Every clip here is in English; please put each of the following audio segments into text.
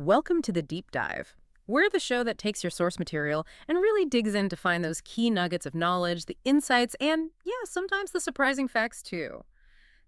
Welcome to the Deep Dive. We're the show that takes your source material and really digs in to find those key nuggets of knowledge, the insights, and, yeah, sometimes the surprising facts, too.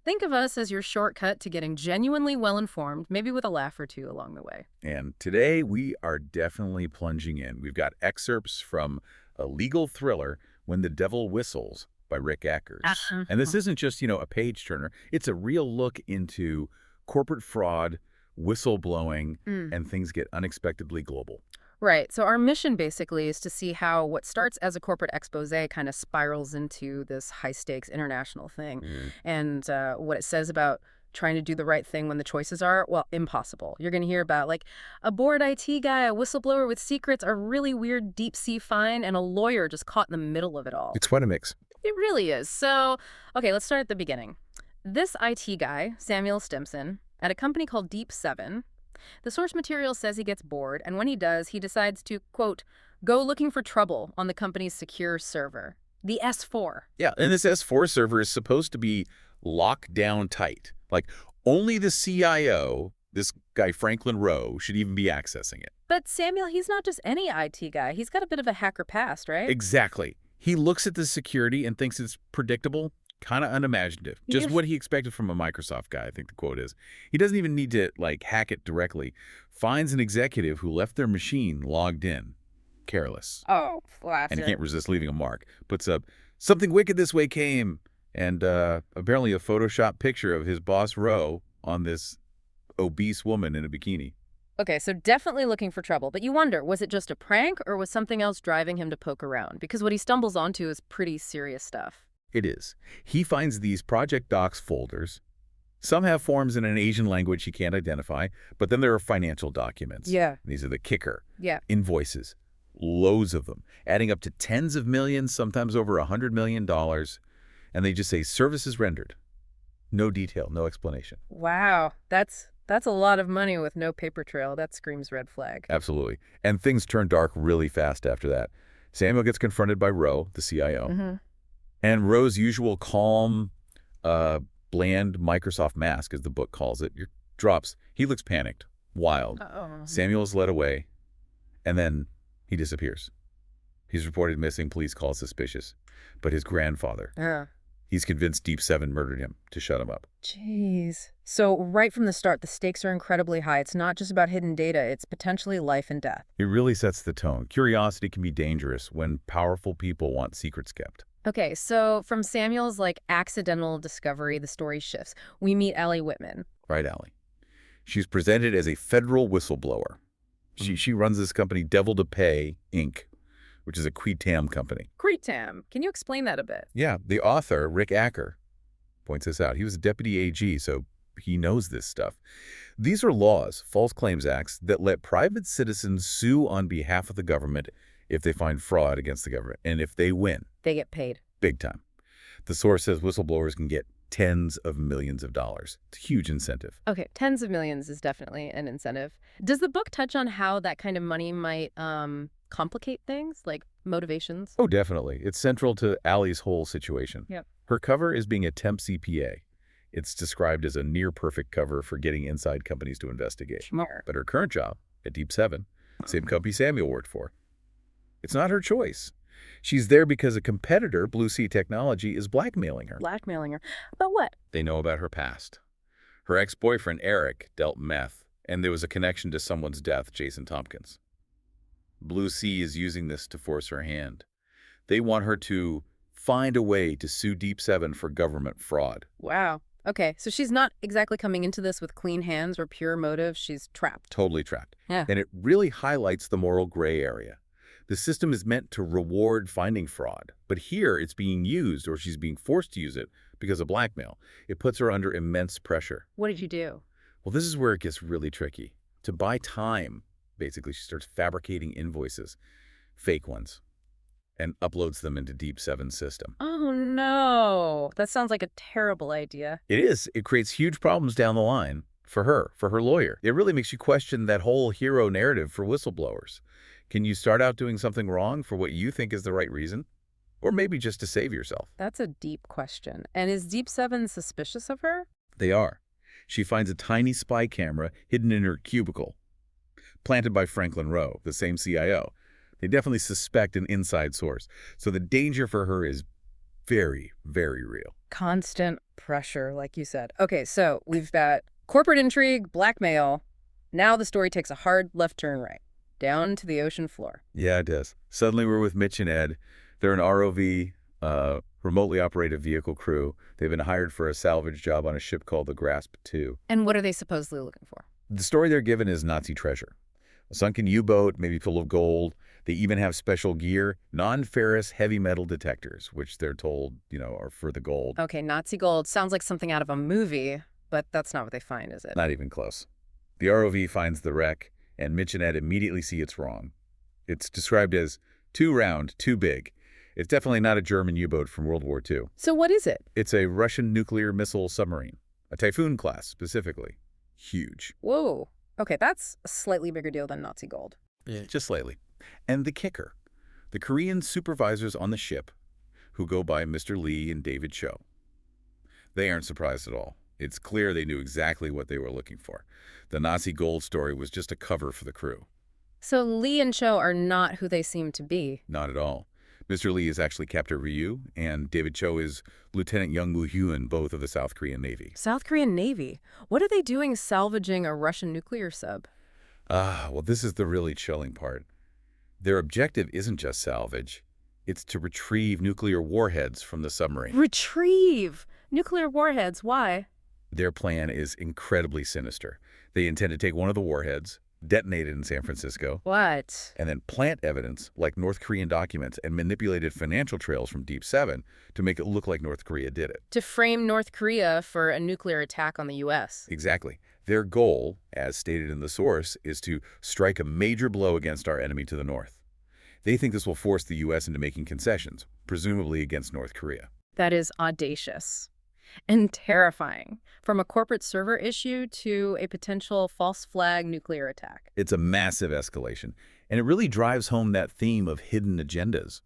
Think of us as your shortcut to getting genuinely well-informed, maybe with a laugh or two along the way. And today we are definitely plunging in. We've got excerpts from a legal thriller, When the Devil Whistles by Rick Acker. And this isn't just, a page turner. It's a real look into corporate fraud, whistleblowing, and things get unexpectedly global. Right. So our mission basically is to see how what starts as a corporate expose kind of spirals into this high-stakes international thing. And what it says about trying to do the right thing when the choices are, well, impossible. You're going to hear about, like, a bored IT guy, a whistleblower with secrets, a really weird deep-sea find, and a lawyer just caught in the middle of it all. It's quite a mix. It really is. So, okay, let's start at the beginning. This IT guy, Samuel Stimson, at a company called Deep 7, the source material says he gets bored, and when he does, he decides to, quote, go looking for trouble on the company's secure server, the S4. Yeah, and this S4 server is supposed to be locked down tight. Like, only the CIO, this guy Franklin Rowe, should even be accessing it. But Samuel, he's not just any IT guy. He's got a bit of a hacker past, right? Exactly. He looks at the security and thinks it's predictable, kind of unimaginative. Just what he expected from a Microsoft guy, I think the quote is. He doesn't even need to, hack it directly. Finds an executive who left their machine logged in. Careless. Oh, classic. And he can't resist leaving a mark. Puts up, something wicked this way came. And apparently a Photoshop picture of his boss, Rowe, on this obese woman in a bikini. Okay, so definitely looking for trouble. But you wonder, was it just a prank or was something else driving him to poke around? Because what he stumbles onto is pretty serious stuff. It is. He finds these project docs folders. Some have forms in an Asian language he can't identify, but then there are financial documents. Yeah. These are the kicker. Yeah. Invoices. Loads of them, adding up to tens of millions, sometimes over $100 million. And they just say, services rendered. No detail, no explanation. Wow, that's a lot of money with no paper trail. That screams red flag. Absolutely. And things turn dark really fast after that. Samuel gets confronted by Rowe, the CIO. And Rowe's usual calm, bland Microsoft mask, as the book calls it, drops. He looks panicked, wild. Samuel's led away, and then he disappears. He's reported missing, police call suspicious. But his grandfather, he's convinced Deep 7 murdered him to shut him up. Jeez. So right from the start, the stakes are incredibly high. It's not just about hidden data. It's potentially life and death. It really sets the tone. Curiosity can be dangerous when powerful people want secrets kept. Okay, so from Samuel's, accidental discovery, the story shifts. We meet Allie Whitman. Right, Allie. She's presented as a federal whistleblower. She runs this company, Devil to Pay, Inc., which is a qui tam company. Qui tam. Can you explain that a bit? Yeah, the author, Rick Acker, points this out. He was a deputy AG, so he knows this stuff. These are laws, false claims acts, that let private citizens sue on behalf of the government if they find fraud against the government. And if they win, they get paid. Big time. The source says whistleblowers can get tens of millions of dollars. It's a huge incentive. Okay, tens of millions is definitely an incentive. Does the book touch on how that kind of money might complicate things, like motivations? Oh, definitely. It's central to Allie's whole situation. Yep. Her cover is being a temp CPA. It's described as a near-perfect cover for getting inside companies to investigate. Smart. But her current job at Deep 7, same company Samuel worked for, it's not her choice. She's there because a competitor, Blue Sea Technology, is blackmailing her. Blackmailing her? But what? They know about her past. Her ex-boyfriend, Eric, dealt meth, and there was a connection to someone's death, Jason Tompkins. Blue Sea is using this to force her hand. They want her to find a way to sue Deep 7 for government fraud. Wow. Okay, so she's not exactly coming into this with clean hands or pure motive. She's trapped. Totally trapped. Yeah. And it really highlights the moral gray area. The system is meant to reward finding fraud, but here it's being used, or she's being forced to use it, because of blackmail. It puts her under immense pressure. What did you do? Well, this is where it gets really tricky. To buy time, basically, she starts fabricating invoices, fake ones, and uploads them into Deep 7's system. Oh, no. That sounds like a terrible idea. It is. It creates huge problems down the line for her lawyer. It really makes you question that whole hero narrative for whistleblowers. Can you start out doing something wrong for what you think is the right reason? Or maybe just to save yourself? That's a deep question. And is Deep 7 suspicious of her? They are. She finds a tiny spy camera hidden in her cubicle. planted by Franklin Rowe, the same CIO. They definitely suspect an inside source. So the danger for her is very, very real. Constant pressure, like you said. Okay, so we've got corporate intrigue, blackmail. Now the story takes a hard left turn right, down to the ocean floor. Yeah, it does. Suddenly we're with Mitch and Ed. They're an ROV, remotely operated vehicle crew. They've been hired for a salvage job on a ship called the Grasp 2. And what are they supposedly looking for? The story they're given is Nazi treasure. A sunken U-boat, maybe full of gold. They even have special gear, non-ferrous heavy metal detectors, which they're told, are for the gold. Okay, Nazi gold sounds like something out of a movie, but that's not what they find, is it? Not even close. The ROV finds the wreck, and Mitch and Ed immediately see it's wrong. It's described as too round, too big. It's definitely not a German U-boat from World War II. So what is it? It's a Russian nuclear missile submarine, a Typhoon class specifically. Huge. Whoa. Okay, that's a slightly bigger deal than Nazi gold. Yeah, just slightly. And the kicker, the Korean supervisors on the ship, who go by Mr. Lee and David Cho. They aren't surprised at all. It's clear they knew exactly what they were looking for. The Nazi gold story was just a cover for the crew. So Lee and Cho are not who they seem to be. Not at all. Mr. Lee is actually Captain Ryu, and David Cho is Lieutenant Young Woo-hyun, both of the South Korean Navy. South Korean Navy? What are they doing salvaging a Russian nuclear sub? Well, this is the really chilling part. Their objective isn't just salvage. It's to retrieve nuclear warheads from the submarine. Retrieve? Nuclear warheads? Why? Their plan is incredibly sinister. They intend to take one of the warheads, detonate it in San Francisco, What? and then plant evidence like North Korean documents and manipulated financial trails from Deep 7 to make it look like North Korea did it. To frame North Korea for a nuclear attack on the U.S. Exactly. Their goal, as stated in the source, is to strike a major blow against our enemy to the north. They think this will force the U.S. into making concessions, presumably against North Korea. That is audacious and terrifying, from a corporate server issue to a potential false flag nuclear attack. It's a massive escalation, and it really drives home that theme of hidden agendas.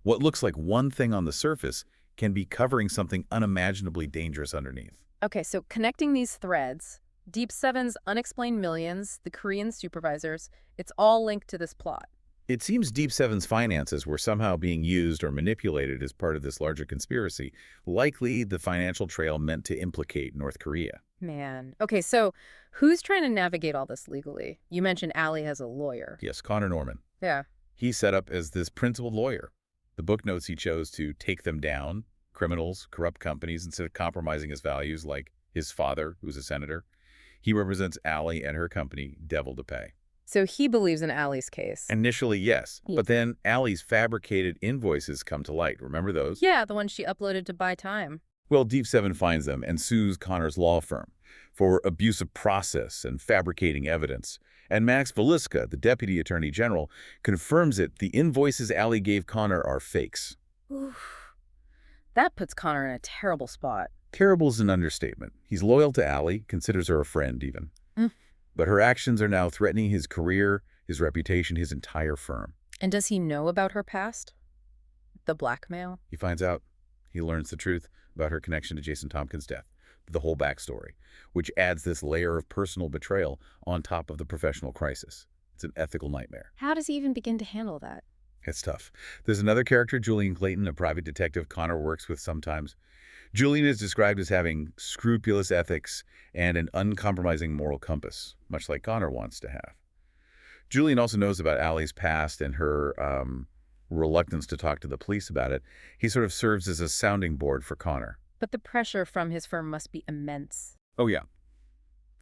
What looks like one thing on the surface can be covering something unimaginably dangerous underneath. Okay, so connecting these threads, Deep 7's unexplained millions, the Korean supervisors, it's all linked to this plot. It seems Deep 7's finances were somehow being used or manipulated as part of this larger conspiracy, likely the financial trail meant to implicate North Korea. Man. Okay, so who's trying to navigate all this legally? You mentioned Allie as a lawyer. Yes, Connor Norman. Yeah. He's set up as this principled lawyer. The book notes he chose to take them down, criminals, corrupt companies, instead of compromising his values like his father, who's a senator. He represents Allie and her company, Devil to Pay. So he believes in Allie's case. Initially, yes. Yeah. But then Allie's fabricated invoices come to light. Remember those? Yeah, the one she uploaded to buy time. Well, Deep 7 finds them and sues Connor's law firm for abuse of process and fabricating evidence. And Max Veliska, the deputy attorney general, confirms it. The invoices Allie gave Connor are fakes. Oof. That puts Connor in a terrible spot. Terrible is an understatement. He's loyal to Allie, considers her a friend even. But her actions are now threatening his career, his reputation, his entire firm. And does he know about her past? The blackmail? He finds out. He learns the truth about her connection to Jason Tompkins' death, the whole backstory, which adds this layer of personal betrayal on top of the professional crisis. It's an ethical nightmare. How does he even begin to handle that? It's tough. There's another character, Julian Clayton, a private detective Connor works with sometimes. Julian is described as having scrupulous ethics and an uncompromising moral compass, much like Connor wants to have. Julian also knows about Allie's past and her reluctance to talk to the police about it. He sort of serves as a sounding board for Connor. But the pressure from his firm must be immense. Oh, yeah.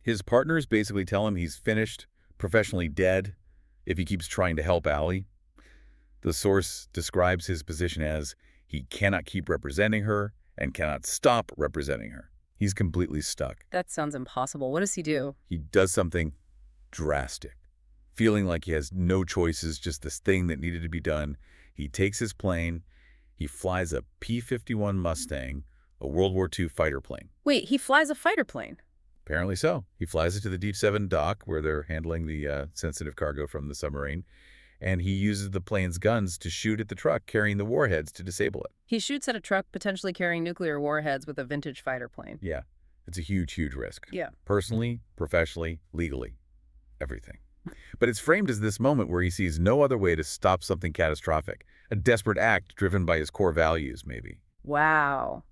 His partners basically tell him he's finished, professionally dead, if he keeps trying to help Allie. The source describes his position as he cannot keep representing her and cannot stop representing her. He's completely stuck. That sounds impossible. What does he do? He does something drastic. Feeling like he has no choices, just this thing that needed to be done, he takes his plane, he flies a P-51 Mustang, a World War II fighter plane. Wait, he flies a fighter plane? Apparently so. He flies it to the Deep 7 dock where they're handling the sensitive cargo from the submarine, and he uses the plane's guns to shoot at the truck carrying the warheads to disable it. He shoots at a truck potentially carrying nuclear warheads with a vintage fighter plane. Yeah, it's a huge, huge risk. Yeah. Personally, professionally, legally, everything. But it's framed as this moment where he sees no other way to stop something catastrophic, a desperate act driven by his core values, maybe. Wow.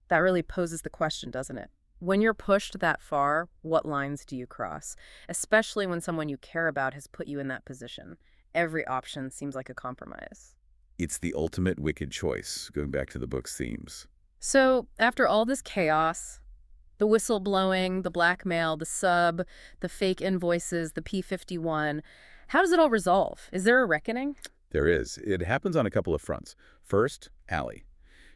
That really poses the question, doesn't it? When you're pushed that far, what lines do you cross? Especially when someone you care about has put you in that position. Every option seems like a compromise. It's the ultimate wicked choice, going back to the book's themes. So, after all this chaos, the whistleblowing, the blackmail, the sub, the fake invoices, the P-51, how does it all resolve? Is there a reckoning? There is. It happens on a couple of fronts. First, Allie.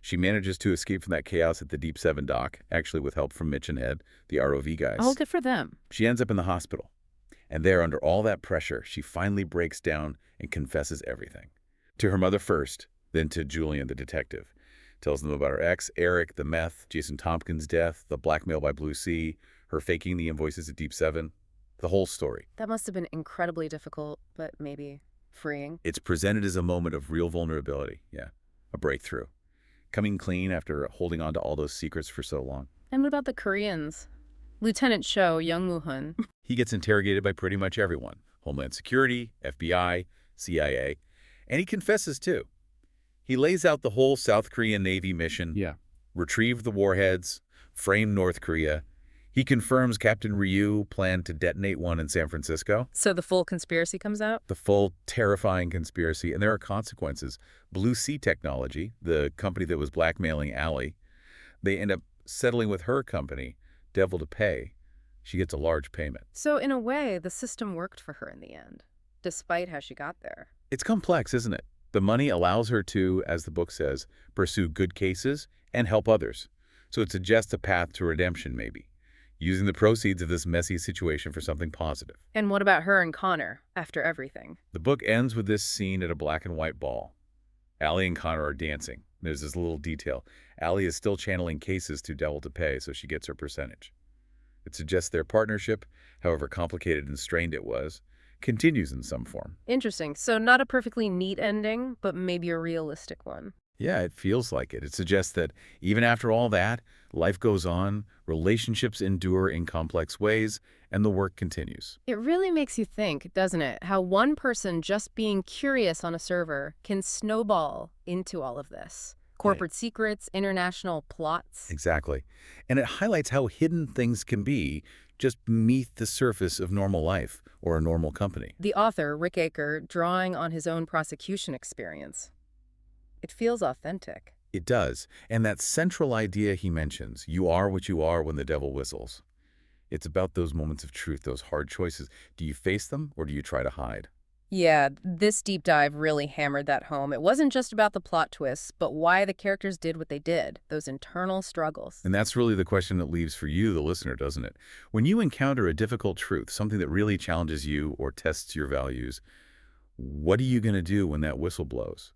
She manages to escape from that chaos at the Deep 7 dock, actually with help from Mitch and Ed, the ROV guys. Oh, good for them. She ends up in the hospital. And there, under all that pressure, she finally breaks down and confesses everything. To her mother first, then to Julian, the detective. Tells them about her ex, Eric, the meth, Jason Tompkins' death, the blackmail by Blue Sea, her faking the invoices at Deep 7. The whole story. That must have been incredibly difficult, but maybe freeing. It's presented as a moment of real vulnerability. Yeah, a breakthrough. Coming clean after holding on to all those secrets for so long. And what about the Koreans? Lieutenant Cho, Young Woo-hun. He gets interrogated by pretty much everyone. Homeland Security, FBI, CIA. And he confesses, too. He lays out the whole South Korean Navy mission. Yeah. Retrieve the warheads, frame North Korea. He confirms Captain Ryu planned to detonate one in San Francisco. So the full conspiracy comes out? The full, terrifying conspiracy, and there are consequences. Blue Sea Technology, the company that was blackmailing Allie, they end up settling with her company, Devil to Pay. She gets a large payment. So in a way, the system worked for her in the end, despite how she got there. It's complex, isn't it? The money allows her to, as the book says, pursue good cases and help others. So it suggests a path to redemption, maybe, using the proceeds of this messy situation for something positive. And what about her and Connor, after everything? The book ends with this scene at a black and white ball. Allie and Connor are dancing. There's this little detail. Allie is still channeling cases to Devil to Pay, so she gets her percentage. It suggests their partnership, however complicated and strained it was, continues in some form. Interesting. So not a perfectly neat ending, but maybe a realistic one. Yeah, it feels like it. It suggests that even after all that, life goes on, relationships endure in complex ways, and the work continues. It really makes you think, doesn't it, how one person just being curious on a server can snowball into all of this. Corporate secrets, international plots. Exactly. And it highlights how hidden things can be just beneath the surface of normal life or a normal company. The author, Rick Acker, drawing on his own prosecution experience. It feels authentic. It does. And that central idea he mentions, you are what you are when the devil whistles. It's about those moments of truth, those hard choices. Do you face them or do you try to hide? Yeah, this deep dive really hammered that home. It wasn't just about the plot twists, but why the characters did what they did, those internal struggles. And that's really the question that leaves for you, the listener, doesn't it? When you encounter a difficult truth, something that really challenges you or tests your values, what are you going to do when that whistle blows?